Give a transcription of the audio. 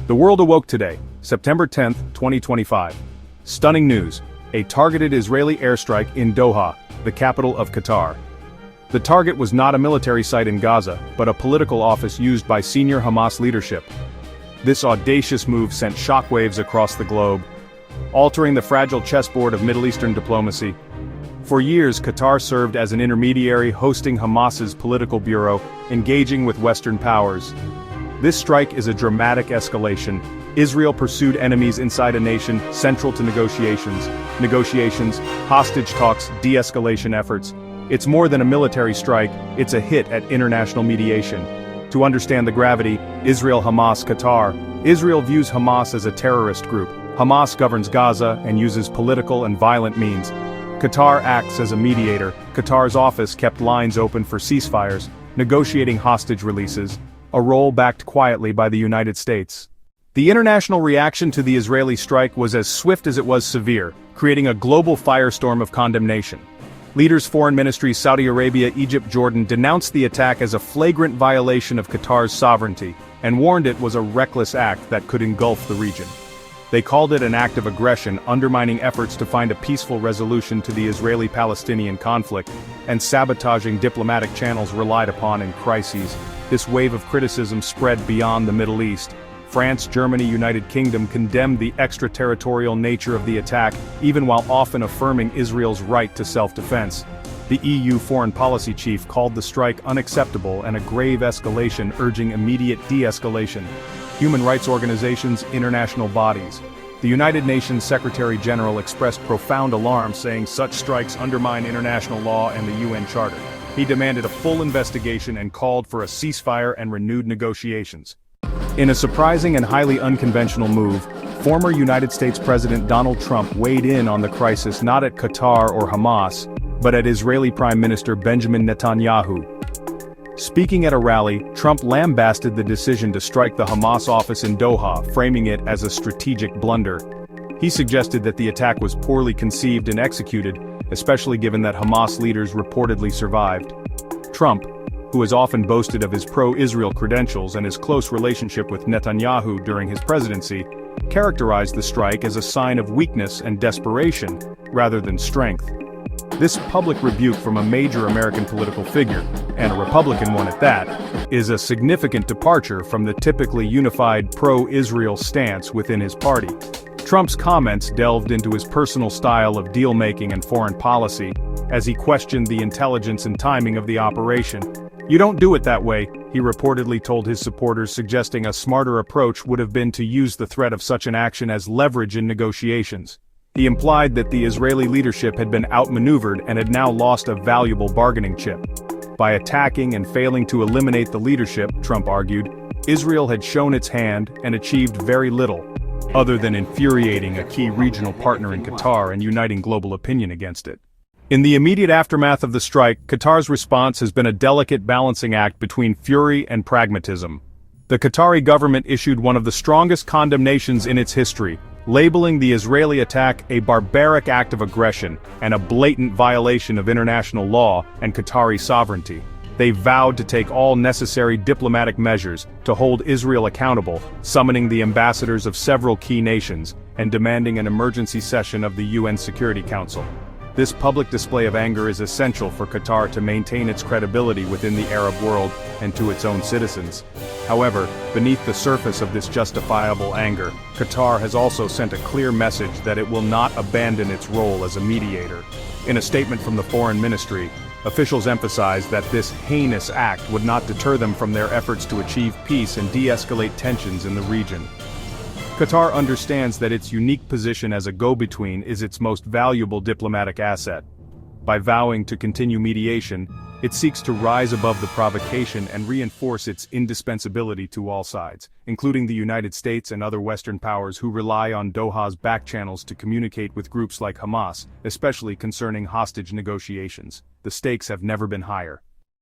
The world awoke today, September 10, 2025. Stunning news: a targeted Israeli airstrike in Doha, the capital of Qatar. The target was not a military site in Gaza, but a political office used by senior Hamas leadership. This audacious move sent shockwaves across the globe, altering the fragile chessboard of Middle Eastern diplomacy. For years, Qatar served as an intermediary, hosting Hamas's political bureau, engaging with Western powers. This strike is a dramatic escalation. Israel pursued enemies inside a nation, central to negotiations, hostage talks, de-escalation efforts. It's more than a military strike, it's a hit at international mediation. To understand the gravity, Israel, Hamas, Qatar. Israel views Hamas as a terrorist group. Hamas governs Gaza and uses political and violent means. Qatar acts as a mediator. Qatar's office kept lines open for ceasefires, negotiating hostage releases, a role backed quietly by the United States. The international reaction to the Israeli strike was as swift as it was severe, creating a global firestorm of condemnation. Leaders' foreign ministries Saudi Arabia, Egypt, Jordan denounced the attack as a flagrant violation of Qatar's sovereignty, and warned it was a reckless act that could engulf the region. They called it an act of aggression, undermining efforts to find a peaceful resolution to the Israeli-Palestinian conflict, and sabotaging diplomatic channels relied upon in crises. This wave of criticism spread beyond the Middle East. France, Germany, United Kingdom condemned the extraterritorial nature of the attack, even while often affirming Israel's right to self-defense. The EU foreign policy chief called the strike unacceptable and a grave escalation, urging immediate de-escalation. Human rights organizations, international bodies. The United Nations Secretary General expressed profound alarm, saying such strikes undermine international law and the UN Charter. He demanded a full investigation and called for a ceasefire and renewed negotiations. In a surprising and highly unconventional move, former United States President Donald Trump weighed in on the crisis not at Qatar or Hamas, but at Israeli Prime Minister Benjamin Netanyahu. Speaking at a rally, Trump lambasted the decision to strike the Hamas office in Doha, framing it as a strategic blunder. He suggested that the attack was poorly conceived and executed, especially given that Hamas leaders reportedly survived. Trump, who has often boasted of his pro-Israel credentials and his close relationship with Netanyahu during his presidency, characterized the strike as a sign of weakness and desperation, rather than strength. This public rebuke from a major American political figure, and a Republican one at that, is a significant departure from the typically unified pro-Israel stance within his party. Trump's comments delved into his personal style of deal-making and foreign policy, as he questioned the intelligence and timing of the operation. "You don't do it that way," he reportedly told his supporters, suggesting a smarter approach would have been to use the threat of such an action as leverage in negotiations. He implied that the Israeli leadership had been outmaneuvered and had now lost a valuable bargaining chip. By attacking and failing to eliminate the leadership, Trump argued, Israel had shown its hand and achieved very little, other than infuriating a key regional partner in Qatar and uniting global opinion against it. In the immediate aftermath of the strike, Qatar's response has been a delicate balancing act between fury and pragmatism. The Qatari government issued one of the strongest condemnations in its history, labeling the Israeli attack a barbaric act of aggression and a blatant violation of international law and Qatari sovereignty. They vowed to take all necessary diplomatic measures to hold Israel accountable, summoning the ambassadors of several key nations, and demanding an emergency session of the UN Security Council. This public display of anger is essential for Qatar to maintain its credibility within the Arab world and to its own citizens. However, beneath the surface of this justifiable anger, Qatar has also sent a clear message that it will not abandon its role as a mediator. In a statement from the Foreign Ministry, officials emphasized that this heinous act would not deter them from their efforts to achieve peace and de-escalate tensions in the region. Qatar understands that its unique position as a go-between is its most valuable diplomatic asset. By vowing to continue mediation, it seeks to rise above the provocation and reinforce its indispensability to all sides, including the United States and other Western powers who rely on Doha's back channels to communicate with groups like Hamas, especially concerning hostage negotiations. The stakes have never been higher.